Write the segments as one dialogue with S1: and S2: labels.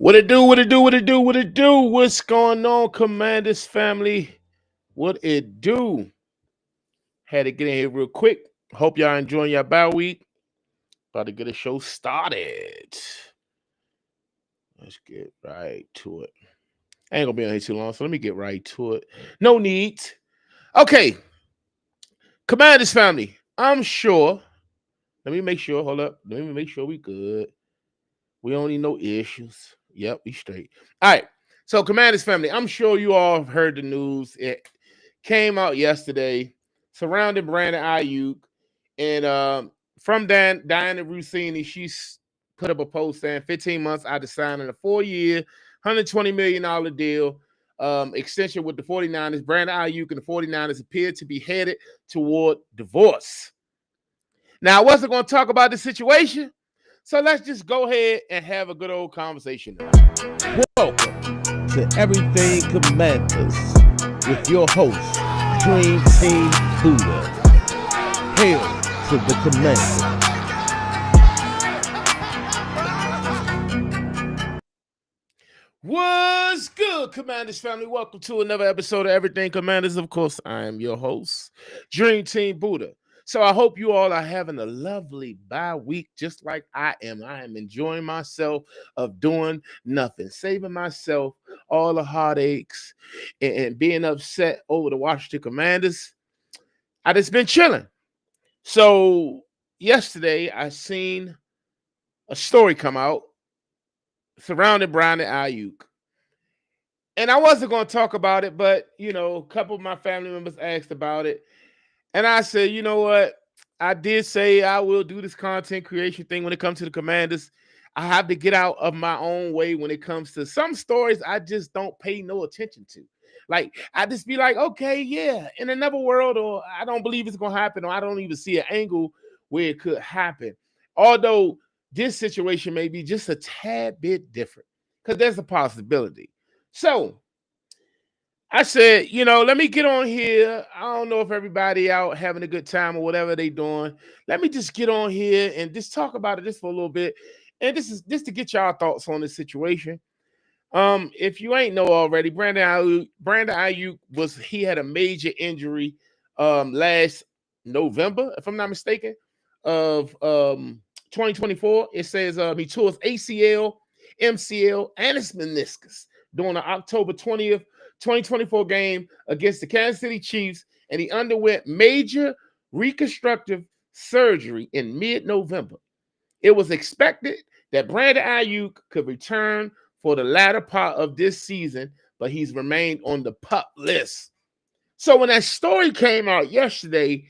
S1: What it do? What it do? What it do? What it do? What's going on, Commanders family? What it do? Had to get in here real quick. Hope y'all enjoying your bye week. About to get a show started. Let's get right to it. I ain't gonna be on here too long, so let me get right to it. No need. Okay, Commanders family. I'm sure. Let me make sure. Hold up. Let me make sure we good. We don't need no issues. Yep, we straight. All right. So, Commanders family, I'm sure you all have heard the news. It came out yesterday surrounding Brandon Aiyuk. And from Diana Rossini, she's put up a post saying 15 months out of signing a 4-year, $120 million deal extension with the 49ers. Brandon Aiyuk and the 49ers appear to be headed toward divorce. Now, I wasn't going to talk about the situation, so let's just go ahead and have a good old conversation.
S2: Welcome to Everything Commanders with your host, Dream Team Buddha. Hail to the Commanders.
S1: What's good, Commanders family? Welcome to another episode of Everything Commanders. Of course, I am your host, Dream Team Buddha. So I hope you all are having a lovely bye week, just like I am. I am enjoying myself of doing nothing, saving myself all the heartaches and being upset over the Washington Commanders. I just been chilling. So yesterday, I seen a story come out surrounding Brandon Aiyuk. And I wasn't going to talk about it, but, a couple of my family members asked about it. And I said, you know what? I did say I will do this content creation thing when it comes to the Commanders. I have to get out of my own way when it comes to some stories I just don't pay no attention to. Like, I just be like, okay, yeah, in another world, or I don't believe it's going to happen, or I don't even see an angle where it could happen. Although this situation may be just a tad bit different, because there's a possibility. So I said, let me get on here. I don't know if everybody out having a good time or whatever they doing. Let me just get on here and just talk about it just for a little bit. And this is just to get y'all thoughts on this situation. If you ain't know already, Brandon Aiyuk he had a major injury last November, if I'm not mistaken, of 2024. It says he tore his ACL, MCL, and his meniscus during the October 20th, 2024 game against the Kansas City Chiefs, and he underwent major reconstructive surgery in mid-November. It was expected that Brandon Aiyuk could return for the latter part of this season, but he's remained on the PUP list. So when that story came out yesterday,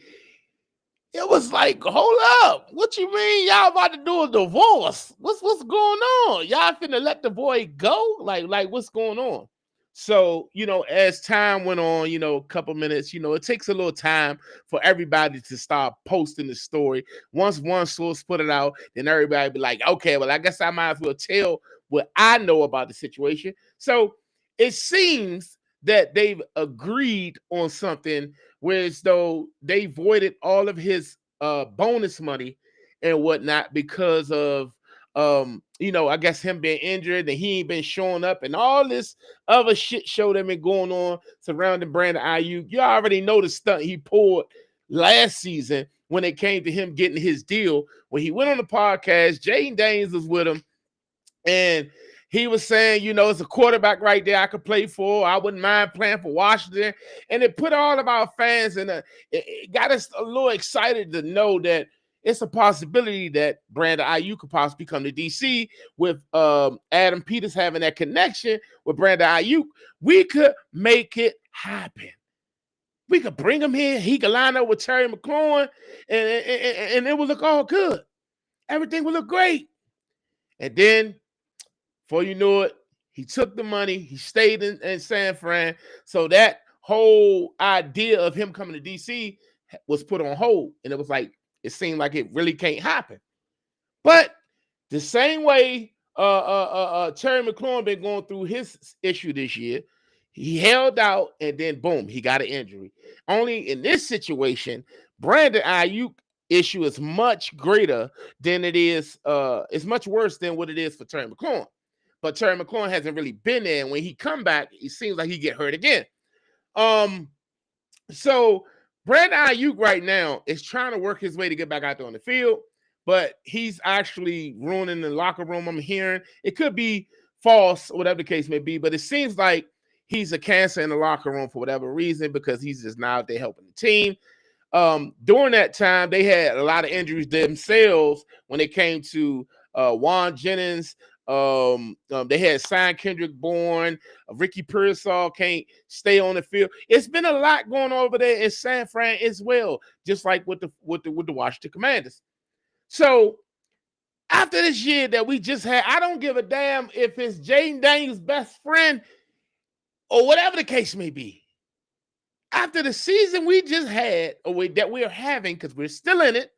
S1: it was like, hold up. What you mean y'all about to do a divorce? What's going on? Y'all finna let the boy go? Like what's going on? So, as time went on, a couple minutes, it takes a little time for everybody to start posting the story. Once one source put it out, then everybody be like, okay, well, I guess I might as well tell what I know about the situation. So it seems that they've agreed on something, whereas though they voided all of his bonus money and whatnot because of I guess him being injured and he ain't been showing up and all this other shit show that been going on surrounding Brandon Aiyuk. You already know the stunt he pulled last season when it came to him getting his deal. When he went on the podcast, Jayden Daniels was with him, and he was saying, it's a quarterback right there I could play for. I wouldn't mind playing for Washington. And it put all of our fans it got us a little excited to know that it's a possibility that Brandon Aiyuk could possibly come to DC with Adam Peters having that connection with Brandon Aiyuk. We could make it happen. We could bring him here. He could line up with Terry McLaurin, and it would look all good. Everything would look great. And then, before you knew it, he took the money. He stayed in San Fran. So that whole idea of him coming to DC was put on hold. And it was like, it seemed like it really can't happen. But the same way Terry McLaurin been going through his issue this year, he held out and then boom, he got an injury. Only in this situation, Brandon Aiyuk issue is much greater than it is. It's much worse than what it is for Terry McLaurin. but Terry McLaurin hasn't really been there. And when he come back, it seems like he get hurt again. So Brandon Aiyuk right now is trying to work his way to get back out there on the field, but he's actually ruining the locker room. I'm hearing it could be false, whatever the case may be, but it seems like he's a cancer in the locker room for whatever reason because he's just now out there helping the team. During that time, they had a lot of injuries themselves when it came to Juan Jennings. They had signed Kendrick Bourne. Ricky Pearsall can't stay on the field. It's been a lot going on over there in San Fran as well, just like with the Washington Commanders. So after this year that we just had, I don't give a damn if it's Jayden Daniels' best friend or whatever the case may be. After the season we just had, or that we're having, because we're still in it,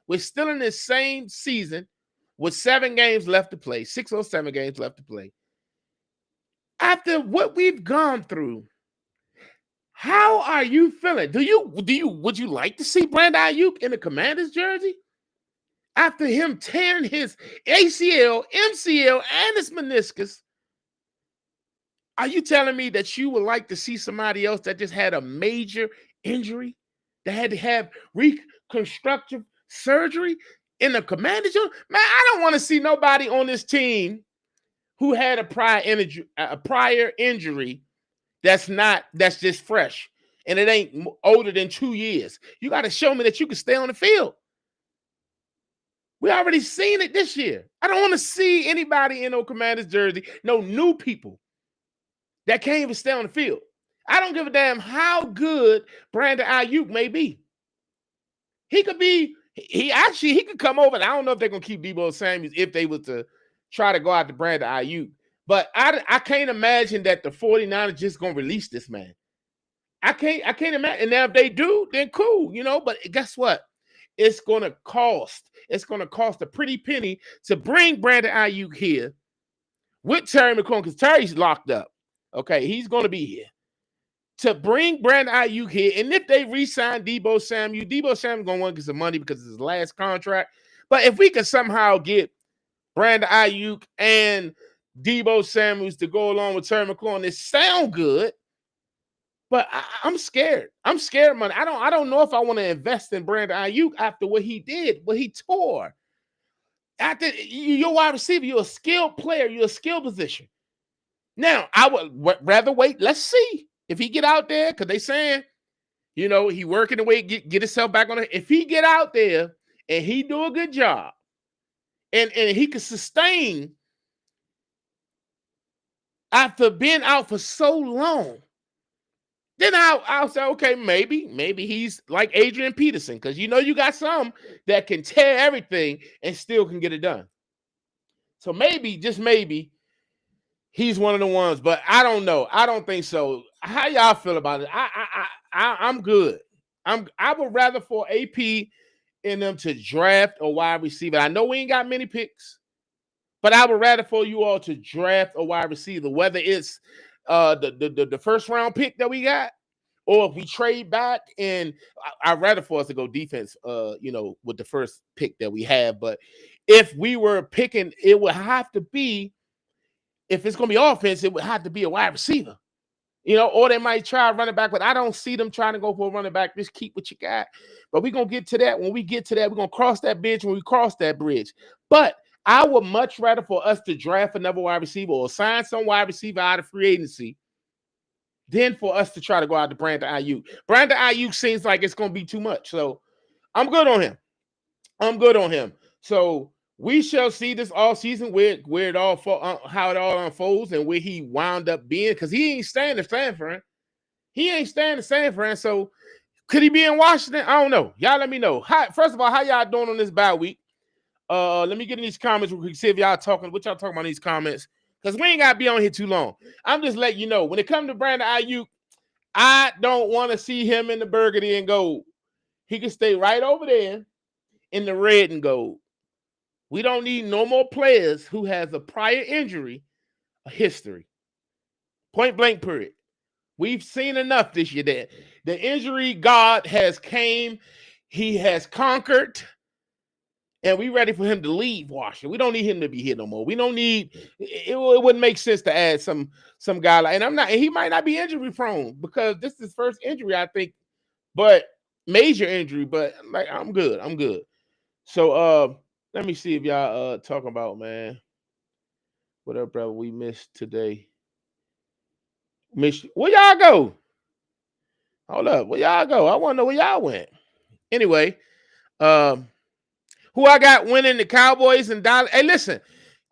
S1: we're still in this same season with 7 games left to play, 6 or 7 games left to play. After what we've gone through, how are you feeling? Would you like to see Brandon Aiyuk in the Commanders jersey? After him tearing his ACL, MCL, and his meniscus, are you telling me that you would like to see somebody else that just had a major injury, that had to have reconstructive surgery in the Commanders? Man, I don't want to see nobody on this team who had a prior injury that's just fresh and it ain't older than 2 years. You got to show me that you can stay on the field. We already seen it this year. I don't want to see anybody in no Commanders jersey, no new people that can't even stay on the field. I don't give a damn how good Brandon Aiyuk may be. He could come over, and I don't know if they're going to keep Deebo Samuel if they were to try to go out to Brandon Aiyuk. But I can't imagine that the 49ers just going to release this man. I can't imagine. And now if they do, then cool, But guess what? It's going to cost. It's going to cost a pretty penny to bring Brandon Aiyuk here with Terry McLaurin, because Terry's locked up. Okay, he's going to be here. To bring Brandon Aiyuk here, and if they re-sign Deebo Samuel going to want to get some money because it's his last contract. But if we can somehow get Brandon Aiyuk and Deebo Samuel to go along with Terry McLaurin, it sound good. But I'm scared. I'm scared, man. I don't know if I want to invest in Brandon Aiyuk after what he did, what he tore. After you're a wide receiver, you're a skilled player, you're a skilled position. Now, I would rather wait. Let's see if he get out there, because they saying, he working the way get himself back on it. If he get out there and he do a good job, and he can sustain after being out for so long, then I'll say, okay, maybe he's like Adrian Peterson, because you got some that can tear everything and still can get it done. So maybe, just maybe, he's one of the ones, but I don't know. I don't think so. How y'all feel about it? I'm good. I would rather for AP in them to draft a wide receiver. I know we ain't got many picks, but I would rather for you all to draft a wide receiver, whether it's the first round pick that we got, or if we trade back, and I'd rather for us to go defense, with the first pick that we have. But if we were picking, it would have to be, if it's going to be offense, it would have to be a wide receiver, or they might try running back, but I don't see them trying to go for a running back. Just keep what you got. But we're going to get to that. When we get to that, we're going to cross that bridge when we cross that bridge. But I would much rather for us to draft another wide receiver or sign some wide receiver out of free agency than for us to try to go out to Brandon Aiyuk. Brandon Aiyuk seems like it's going to be too much. So I'm good on him. So we shall see this offseason where it all how it all unfolds and where he wound up being, because he ain't staying in San Fran. So could he be in Washington? I don't know. Y'all let me know. First of all, how y'all doing on this bye week? Let me get in these comments real quick, see if y'all talking about in these comments, because we ain't got to be on here too long. I'm just letting you know, when it comes to Brandon Aiyuk, I don't want to see him in the burgundy and gold. He can stay right over there in the red and gold. We don't need no more players who has a prior injury history. Point blank, period. We've seen enough this year. That the injury god has came. He has conquered. And we ready for him to leave Washington. We don't need him to be here no more. We don't need it wouldn't make sense to add some guy like, and I'm not, and he might not be injury prone because this is his first injury, I think, but major injury, but like I'm good. I'm good. So let me see if y'all talking about, man. What up, brother? We missed today. Where y'all go? Hold up. Where y'all go? I want to know where y'all went. Anyway, who I got winning the Cowboys and Dallas? Hey, listen.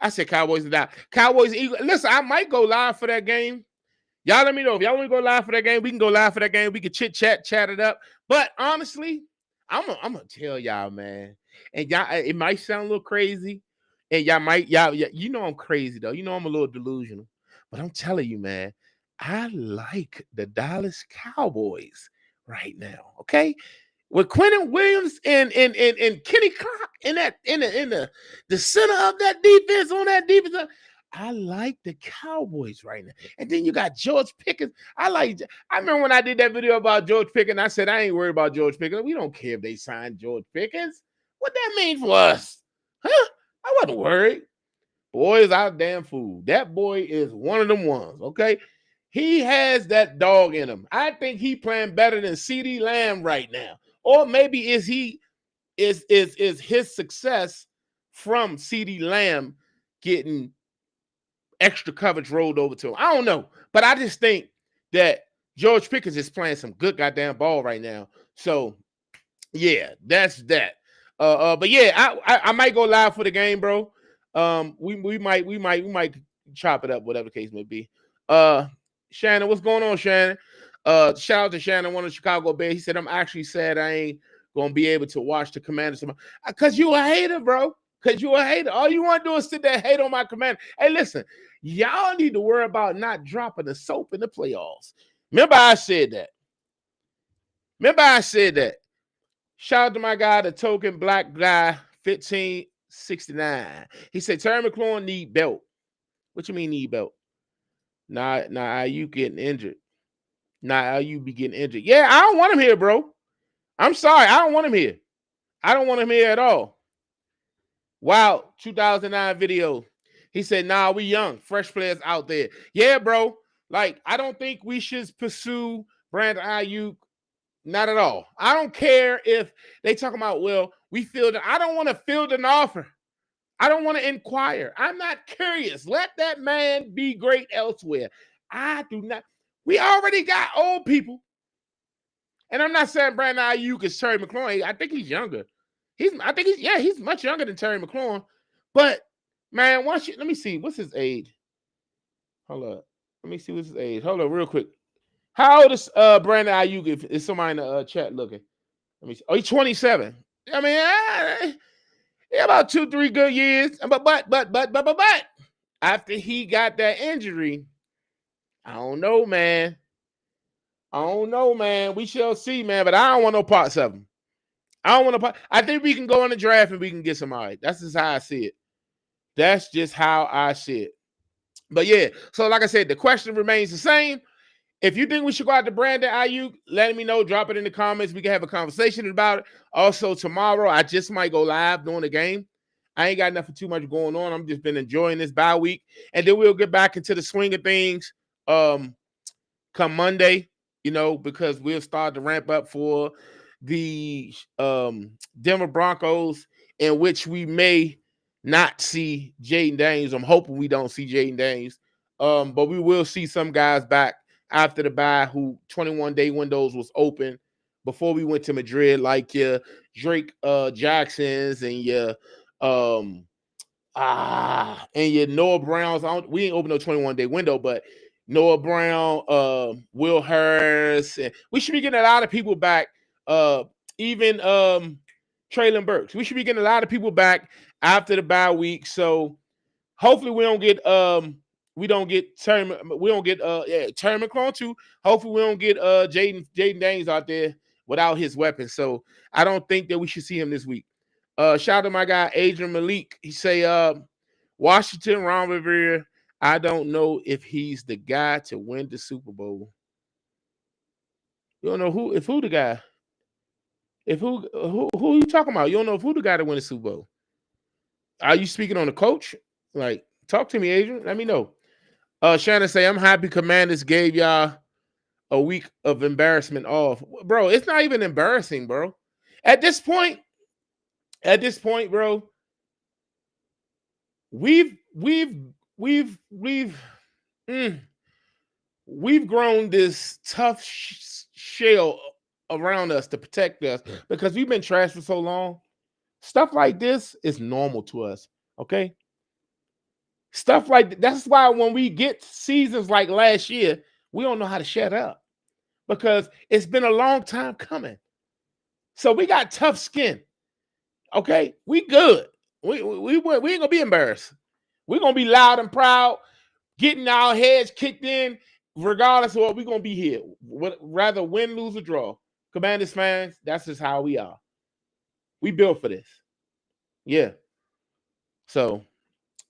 S1: I said Cowboys and Dallas. Cowboys, Eagles. Listen, I might go live for that game. Y'all let me know. If y'all want to go live for that game, we can go live for that game. We can chat it up. But honestly, I'm gonna tell y'all, man. And y'all, it might sound a little crazy. And y'all, you know I'm crazy though. You know I'm a little delusional. But I'm telling you, man, I like the Dallas Cowboys right now. Okay. With Quentin Williams and Kenny Clark in the center of that defense on that defense. I like the Cowboys right now. And then you got George Pickens. I remember when I did that video about George Pickens, I said I ain't worried about George Pickens. We don't care if they sign George Pickens. What that mean for us? Huh? I wasn't worried. Boy is our damn fool. That boy is one of them ones, okay? He has that dog in him. I think he playing better than CeeDee Lamb right now. Or maybe is his success from CeeDee Lamb getting extra coverage rolled over to him. I don't know. But I just think that George Pickens is playing some good goddamn ball right now. So, yeah, that's that. But yeah, I might go live for the game, bro. We might chop it up, whatever the case may be. Shannon, what's going on, Shannon? Shout out to Shannon, one of the Chicago Bears. He said, I'm actually sad I ain't gonna be able to watch the Commanders. Because you a hater, bro. Because you a hater. All you want to do is sit there and hate on my Commander. Hey, listen, y'all need to worry about not dropping the soap in the playoffs. Remember I said that. Shout out to my guy, the token black guy, 1569. He said, Terry McLaurin need belt. What you mean need belt? Nah, you getting injured. You be getting injured. Yeah, I don't want him here, bro. I'm sorry. I don't want him here. I don't want him here at all. Wow, 2009 video. He said, nah, we young. Fresh players out there. Yeah, bro. Like, I don't think we should pursue Brandon Aiyuk. Not at all. I don't care if they talk about, well, I don't want to field an offer. I don't want to inquire. I'm not curious. Let that man be great elsewhere. I do not. We already got old people. And I'm not saying Brandon Aiyuk is Terry McLaurin. I think he's younger. He's much younger than Terry McLaurin. But man, let me see. What's his age? Hold up. Let me see what's his age. Hold up, real quick. How old is Brandon Aiyuk? If somebody in the chat looking? Let me see. Oh, he's 27. I mean, about 2-3 good years. But after he got that injury, I don't know, man. We shall see, man. But I don't want no parts of him. I think we can go in the draft and we can get somebody. That's just how I see it. But yeah, so like I said, the question remains the same. If you think we should go out to Brandon Aiyuk, let me know. Drop it in the comments. We can have a conversation about it. Also, tomorrow, I just might go live during the game. I ain't got nothing too much going on. I'm just been enjoying this bye week. And then we'll get back into the swing of things come Monday, because we'll start to ramp up for the Denver Broncos, in which we may not see Jayden Daniels. I'm hoping we don't see Jayden Daniels. But we will see some guys back after the bye who 21-day windows was open before we went to Madrid, like your Drake Jacksons and your Noah Browns. We ain't open no 21-day window, but Noah Brown, Will Harris, and we should be getting a lot of people back. Even Traylon Burks. We should be getting a lot of people back after the bye week. So hopefully we don't get Terry McLaurin too. Hopefully we don't get Jayden Daniels out there without his weapon. So I don't think that we should see him this week. Shout out to my guy Adrian Malik. He say Washington, Ron Rivera. I don't know if he's the guy to win the Super Bowl. You don't know who the guy. Who you talking about? You don't know who the guy to win the Super Bowl. Are you speaking on the coach? Like, talk to me, Adrian. Let me know. Shannon say, I'm happy Commanders gave y'all a week of embarrassment off. Bro, it's not even embarrassing, bro. At this point, bro, we've mm, we've grown this tough shell around us to protect us because we've been trashed for so long. Stuff like this is normal to us. Okay. Stuff like that's why when we get seasons like last year, we don't know how to shut up because it's been a long time coming. So we got tough skin. Okay, we good. We ain't gonna be embarrassed. We're gonna be loud and proud, getting our heads kicked in, regardless of what we're gonna be here. Rather win, lose, or draw. Commanders fans, that's just how we are. We built for this. Yeah. So,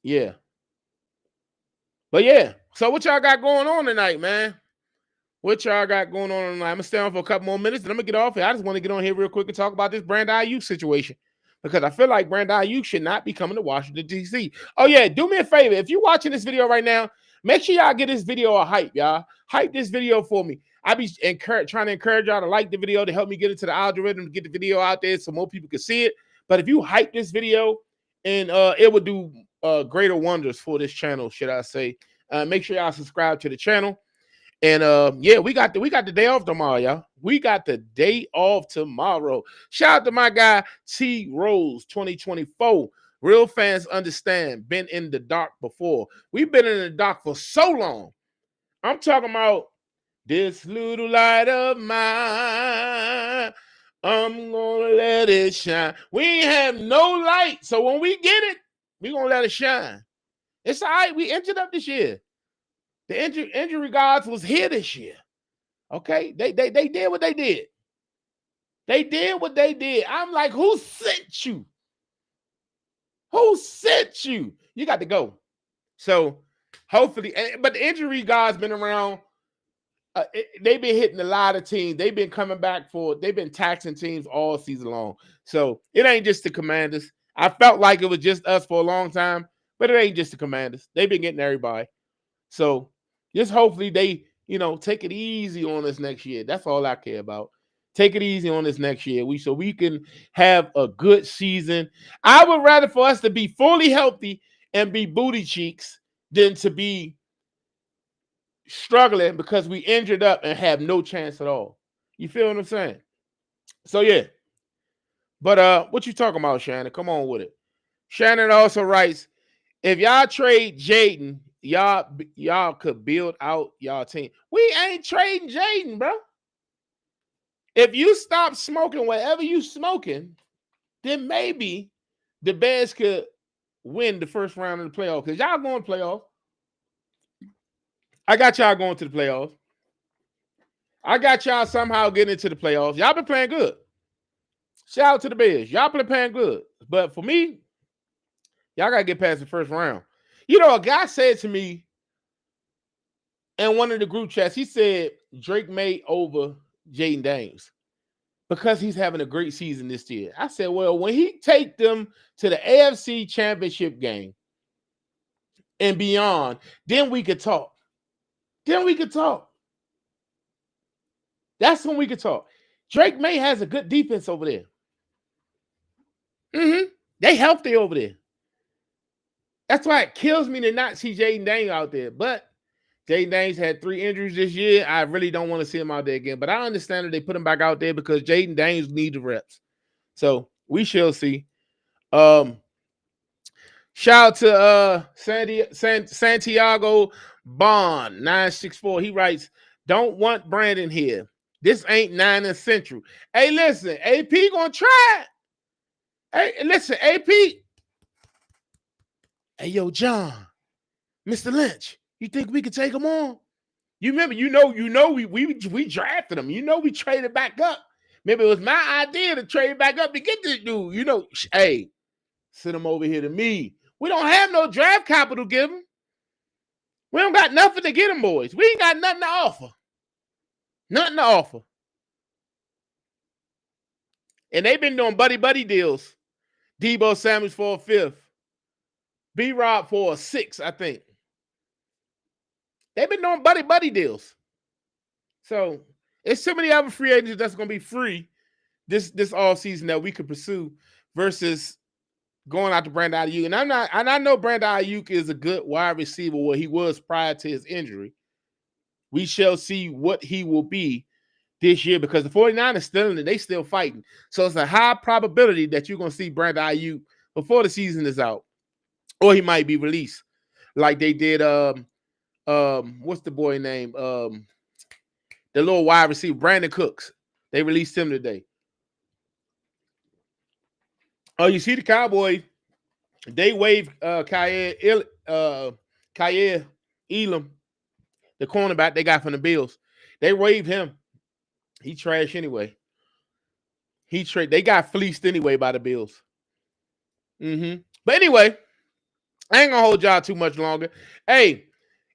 S1: yeah. But yeah. So what y'all got going on tonight, man? What y'all got going on tonight? I'm gonna stay on for a couple more minutes, and I'm gonna get off here. I just want to get on here real quick and talk about this Brandon Aiyuk situation because I feel like Brandon Aiyuk should not be coming to Washington D.C. Oh yeah, do me a favor. If you're watching this video right now, make sure y'all get this video a hype, y'all. Hype this video for me. I be trying to encourage y'all to like the video to help me get into the algorithm to get the video out there so more people can see it. But if you hype this video, and it would do greater wonders for this channel, should I say? Make sure y'all subscribe to the channel. And yeah, we got the day off tomorrow, y'all. We got the day off tomorrow. Shout out to my guy T Rose 2024. Real fans understand. Been in the dark before. We've been in the dark for so long. I'm talking about this little light of mine. I'm gonna let it shine. We ain't have no light, so when we get it, we gonna let it shine. It's all right. We entered up this year. The injury gods was here this year. Okay, they did what they did. They did what they did. I'm like, who sent you? Who sent you? You got to go. So hopefully, but the injury gods been around. They've been hitting a lot of teams. They've been coming back they've been taxing teams all season long. So it ain't just the Commanders. I felt like it was just us for a long time, but it ain't just the Commanders. They've been getting everybody. So just hopefully they, take it easy on us next year. That's all I care about. Take it easy on us next year. So we can have a good season. I would rather for us to be fully healthy and be booty cheeks than to be struggling because we injured up and have no chance at all. You feel what I'm saying? So yeah. But what you talking about, Shannon? Come on with it. Shannon also writes, if y'all trade Jayden, y'all could build out y'all team. We ain't trading Jayden, bro. If you stop smoking whatever you smoking, then maybe the Bears could win the first round of the playoffs. Because y'all going to playoffs. I got y'all going to the playoffs. I got y'all somehow getting into the playoffs. Y'all been playing good. Shout out to the Bears. Y'all been playing good. But for me, y'all got to get past the first round. A guy said to me in one of the group chats, he said Drake May over Jayden Daniels because he's having a great season this year. I said, well, when he take them to the AFC Championship game and beyond, then we could talk. Then we could talk. That's when we could talk. Drake May has a good defense over there. They healthy over there. That's why it kills me to not see Jayden Daniels out there. But Jayden Daniels had 3 injuries this year. I really don't want to see him out there again. But I understand that they put him back out there because Jayden Daniels needs the reps. So we shall see. Shout out to Santiago Bond 964. He writes, don't want Brandon here. This ain't 9 Central. Hey, listen, AP gonna try it. Hey, listen, AP. Hey, yo, John, Mr. Lynch, you think we could take him on? You remember, we drafted him. We traded back up. Maybe it was my idea to trade back up to get this dude. Hey, send him over here to me. We don't have no draft capital to give him. We don't got nothing to get him, boys. We ain't got nothing to offer. Nothing to offer. And they've been doing buddy deals. Debo Samuels for a 5th. B-Rob for a 6, I think. They've been doing buddy deals. So it's so many other free agents that's going to be free this offseason that we could pursue versus going out to Brandon Aiyuk. And I know Brandon Aiyuk is a good wide receiver where he was prior to his injury. We shall see what he will be this year because the 49ers still in it. They still fighting. So it's a high probability that you're going to see Brandon Aiyuk before the season is out. Or he might be released. Like they did what's the boy name? The little wide receiver, Brandon Cooks. They released him today. Oh, you see the Cowboys, they waived Kyle Elam, the cornerback they got from the Bills. They waived him. He trash anyway. They got fleeced anyway by the Bills. But anyway, I ain't gonna hold y'all too much longer. Hey,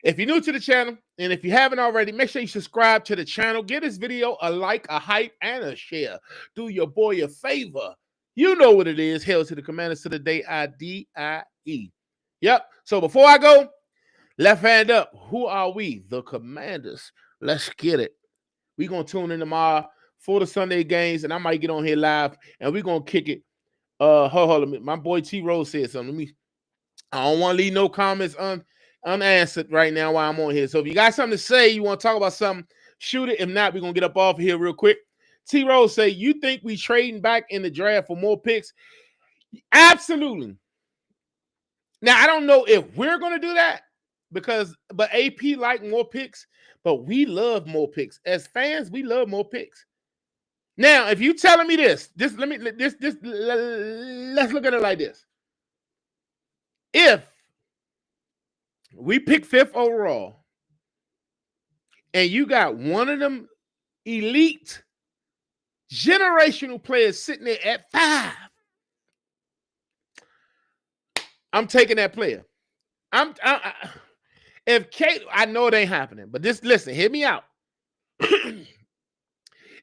S1: if you're new to the channel, and if you haven't already, make sure you subscribe to the channel. Give this video a like, a hype, and a share. Do your boy a favor. You know what it is. Hail to the Commanders to the day, I-D-I-E. Yep. So before I go, left hand up. Who are we? The Commanders. Let's get it. We're going to tune in tomorrow for the Sunday games, and I might get on here live, and we're going to kick it. Hold on. My boy T-Rose said something. I don't want to leave no comments unanswered right now while I'm on here. So if you got something to say, you want to talk about something, shoot it. If not, we're going to get up off of here real quick. T-Rose say, you think we trading back in the draft for more picks? Absolutely. Now, I don't know if we're going to do that but AP like more picks, but we love more picks. As fans, we love more picks. Now, if you telling me let's look at it like this. If we pick 5th overall and you got one of them elite generational players sitting there at 5, I'm taking that player. If Caleb, I know it ain't happening, but listen, hear me out.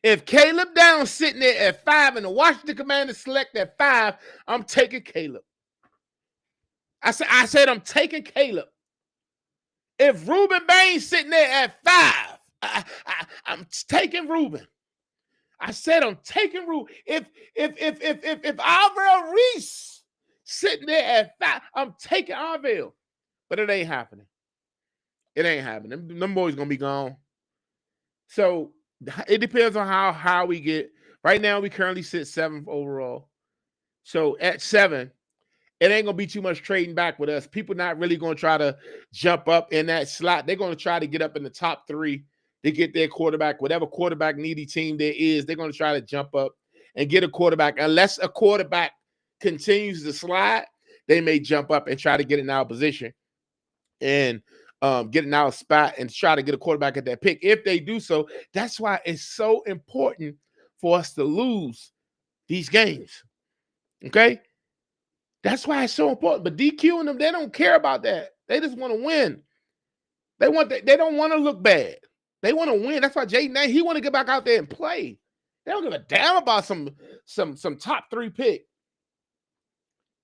S1: If Caleb Downs sitting there at 5 and the Washington Commanders select at 5, I'm taking Caleb. I said I'm taking Caleb. If Ruben Baines sitting there at 5, I'm taking Ruben. I said I'm taking Ruben. If Alvaro Reese sitting there at 5, I'm taking Arvell. But it ain't happening. It ain't happening. Them boys gonna be gone. So it depends on how we get. Right now, we currently sit 7th overall. So at 7, it ain't gonna be too much trading back with us. People not really gonna try to jump up in that slot. They're gonna try to get up in the top 3 to get their quarterback. Whatever quarterback needy team there is, they're gonna try to jump up and get a quarterback. Unless a quarterback continues to slide, they may jump up and try to get in our position and get in our spot and try to get a quarterback at that pick. If they do so, that's why it's so important for us to lose these games. Okay? That's why it's so important. But DQing them, they don't care about that. They just want to win. They don't want to look bad. They want to win. That's why Jayden Daniels, he want to get back out there and play. They don't give a damn about some top 3 pick.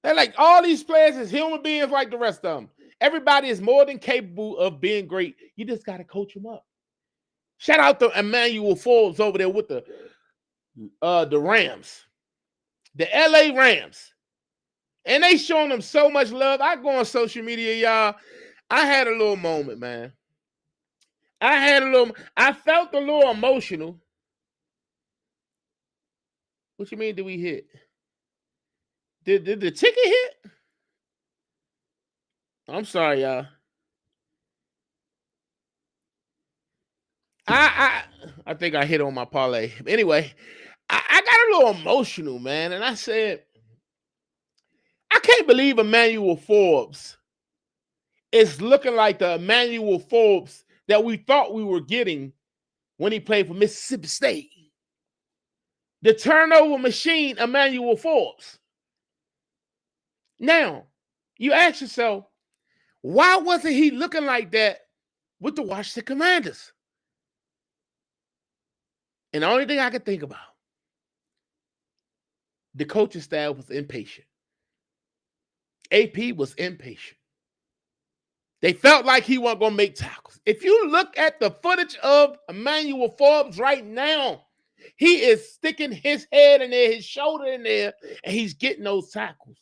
S1: They're like, all these players is human beings like the rest of them. Everybody is more than capable of being great. You just got to coach them up. Shout out to Emmanuel Forbes over there with the Rams, the LA Rams. And they showing them so much love. I go on social media, y'all. I had a little moment, man. I felt a little emotional. What you mean, did we hit? Did the ticket hit? I'm sorry, y'all. I think I hit on my parlay. Anyway, I got a little emotional, man. And I said, I can't believe Emmanuel Forbes is looking like the Emmanuel Forbes that we thought we were getting when he played for Mississippi State. The turnover machine, Emmanuel Forbes. Now, you ask yourself, why wasn't he looking like that with the Washington Commanders? And the only thing I could think about, the coaching staff was impatient. AP was impatient. They felt like he wasn't going to make tackles. If you look at the footage of Emmanuel Forbes right now, he is sticking his head in there, his shoulder in there, and he's getting those tackles.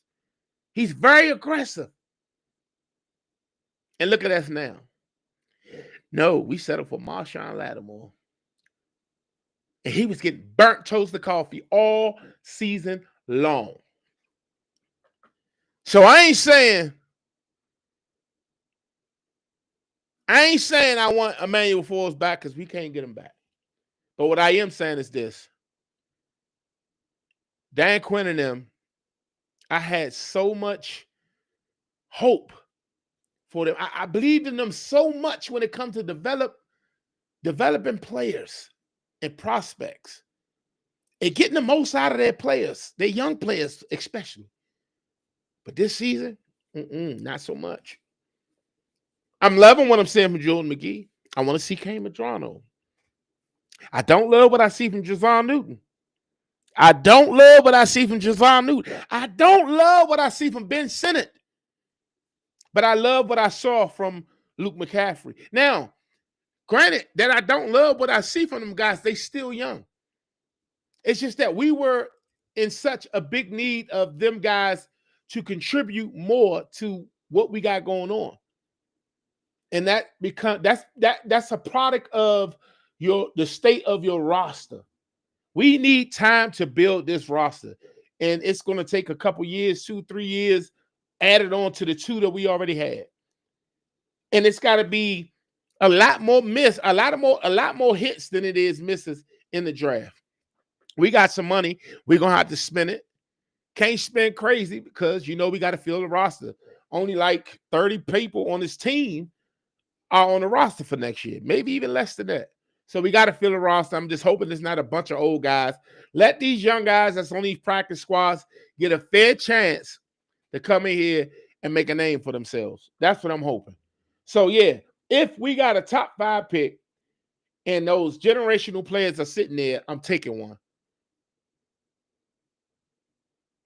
S1: He's very aggressive. And look at us now. No, we settled for Marshawn Lattimore. And he was getting burnt toast of coffee all season long. So I ain't saying I want Emmanuel Forbes back because we can't get him back. But what I am saying is this. Dan Quinn and them, I had so much hope for them. I believed in them so much when it comes to developing players and prospects and getting the most out of their players, their young players especially. But this season, not so much. I'm loving what I'm seeing from Jordan McGee. I want to see Kane Madrano. I don't love what I see from Jazon Newton. I don't love what I see from Jazon Newton. I don't love what I see from Ben Sinnott. But I love what I saw from Luke McCaffrey. Now, granted that I don't love what I see from them guys, they still young. It's just that we were in such a big need of them guys to contribute more to what we got going on. And that's a product of the state of your roster. We need time to build this roster. And it's going to take a couple years, 2-3 years, added on to the 2 that we already had. And it's got to be a lot more hits than it is misses in the draft. We got some money. We're going to have to spend it. Can't spend crazy because, we got to fill the roster. Only like 30 people on this team are on the roster for next year, maybe even less than that. So we got to fill the roster. I'm just hoping it's not a bunch of old guys. Let these young guys that's on these practice squads get a fair chance to come in here and make a name for themselves. That's what I'm hoping. So, yeah, if we got a top 5 pick and those generational players are sitting there, I'm taking one.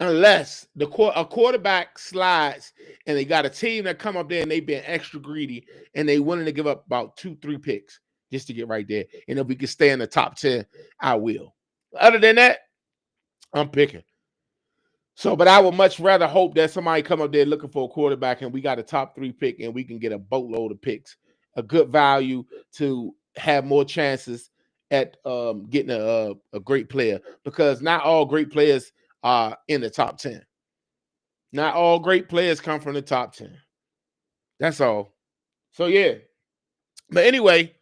S1: Unless a quarterback slides and they got a team that come up there and they've been extra greedy and they willing to give up about 2-3 picks just to get right there. And if we can stay in the top 10, I will. Other than that, I'm picking. So, but I would much rather hope that somebody come up there looking for a quarterback and we got a top 3 pick and we can get a boatload of picks, a good value to have more chances at getting a great player, because not all great players are in the top 10. Not all great players come from the top 10. That's all. So, yeah. But anyway,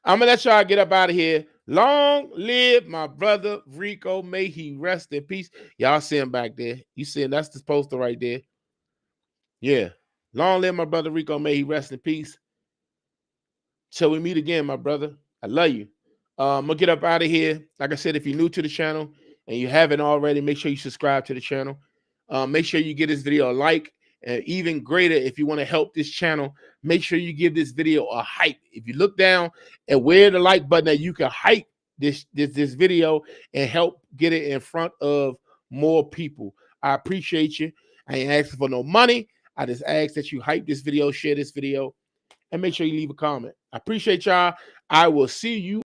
S1: I'm going to let y'all get up out of here. Long live my brother Rico. May he rest in peace. Y'all see him back there. You see him? That's the poster right there. Yeah. Long live my brother Rico. May he rest in peace. Till we meet again, my brother. I love you. I'm going to get up out of here. Like I said, if you're new to the channel and you haven't already, make sure you subscribe to the channel. Make sure you give this video a like. And even greater, if you want to help this channel, make sure you give this video a hype. If you look down and where the like button, that you can hype this video and help get it in front of more people. I appreciate you. I ain't asking for no money. I just ask that you hype this video, share this video, and make sure you leave a comment. I appreciate y'all. I will see you